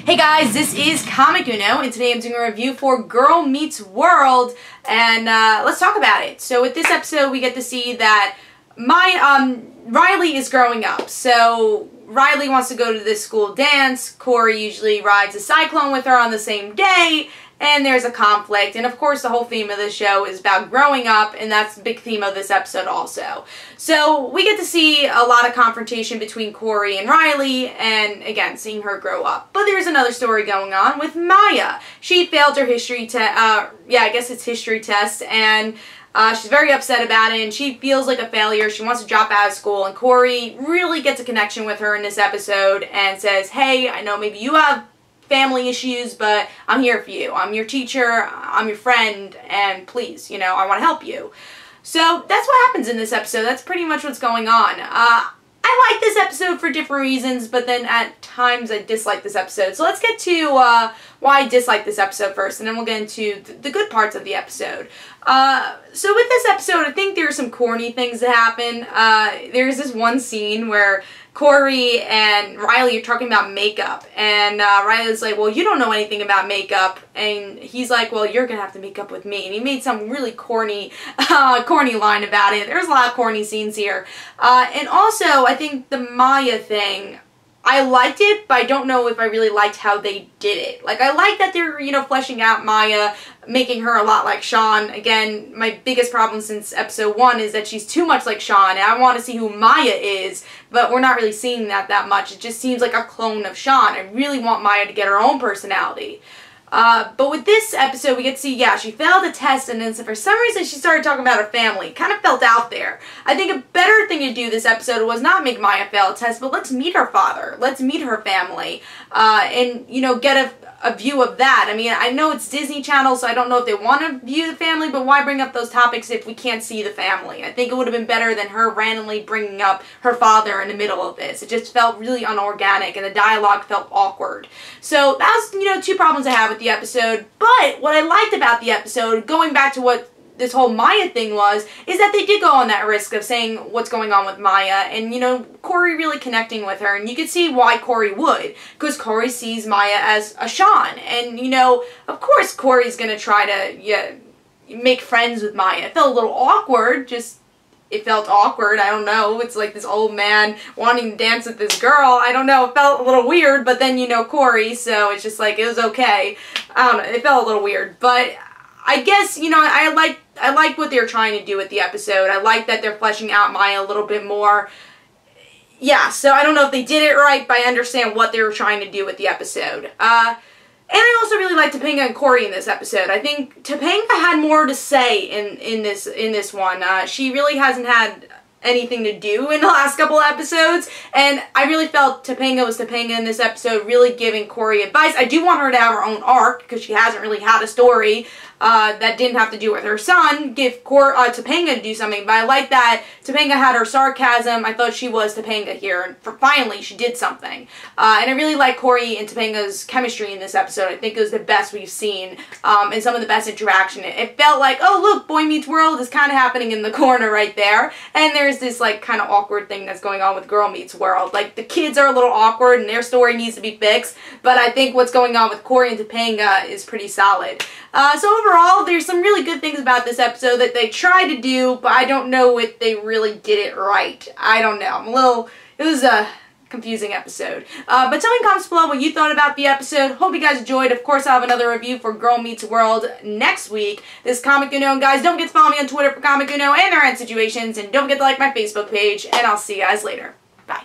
Hey guys, this is Comic Uno, and today I'm doing a review for Girl Meets World, and let's talk about it. So with this episode, we get to see that Riley is growing up. So Riley wants to go to this school dance. Corey usually rides a Cyclone with her on the same day, and there's a conflict. And of course, the whole theme of the show is about growing up, and that's the big theme of this episode also. So we get to see a lot of confrontation between Corey and Riley, and again, seeing her grow up. But there's another story going on with Maya. She failed her history history test, and she's very upset about it, and she feels like a failure. She wants to drop out of school, and Corey really gets a connection with her in this episode and says, hey, I know maybe you have family issues, but I'm here for you. I'm your teacher, I'm your friend, and please, I want to help you. So that's what happens in this episode. That's pretty much what's going on. I like this episode for different reasons, but then at times I dislike this episode. So let's get to why I dislike this episode first, and then we'll get into the good parts of the episode. So with this episode, I think there are some corny things that happen. There's this one scene where Corey and Riley are talking about makeup, and Riley's like, well, you don't know anything about makeup, and he's like, well, you're gonna have to make up with me, and he made some really corny line about it. There's a lot of corny scenes here, and also, I think the Maya thing, I liked it, but I don't know if I really liked how they did it. Like, I like that they're, fleshing out Maya, making her a lot like Sean. Again, my biggest problem since episode 1 is that she's too much like Sean, and I want to see who Maya is, but we're not really seeing that much. It just seems like a clone of Sean. I really want Maya to get her own personality. But with this episode, we get to see, yeah, she failed a test, and then for some reason she started talking about her family. Kind of felt out there. I think a better thing to do this episode was not make Maya fail a test, but let's meet her father. Let's meet her family, and, get a view of that. I mean, I know it's Disney Channel, so I don't know if they want to view the family, but why bring up those topics if we can't see the family? I think it would have been better than her randomly bringing up her father in the middle of this. It just felt really unorganic, and the dialogue felt awkward. So that was, two problems I have with the episode. But what I liked about the episode, going back to what this whole Maya thing was, is that they did go on that risk of saying what's going on with Maya, and Corey really connecting with her, and you could see why Corey would, because Corey sees Maya as a Sean, and of course Corey's gonna try to make friends with Maya. It felt a little awkward, it felt awkward, I don't know, it's like this old man wanting to dance with this girl, I don't know, it felt a little weird, but then Corey, so it's just like, it was okay. I don't know, it felt a little weird, but I guess, I like what they're trying to do with the episode. I like that they're fleshing out Maya a little bit more. Yeah, so I don't know if they did it right, but I understand what they were trying to do with the episode. And I also really like Topanga and Corey in this episode. I think Topanga had more to say in this one. She really hasn't had anything to do in the last couple of episodes, and I really felt Topanga was Topanga in this episode, really giving Corey advice. I do want her to have her own arc, because she hasn't really had a story that didn't have to do with her son. Give Topanga to do something, but I like that Topanga had her sarcasm. I thought she was Topanga here, and finally she did something. And I really like Corey and Topanga's chemistry in this episode. I think it was the best we've seen, and some of the best interaction. It felt like, oh look, Boy Meets World is kind of happening in the corner right there, and there's this like kind of awkward thing that's going on with Girl Meets World. Like, the kids are a little awkward and their story needs to be fixed, but I think what's going on with Corey and Topanga is pretty solid. So overall, there's some really good things about this episode that they tried to do, but I don't know if they really did it right. I don't know. It was a confusing episode. But tell me in the comments below what you thought about the episode. Hope you guys enjoyed. Of course, I'll have another review for Girl Meets World next week. This is Comic Uno, and guys, don't forget to follow me on Twitter for Comic Uno and their end situations, and don't forget to like my Facebook page, and I'll see you guys later. Bye.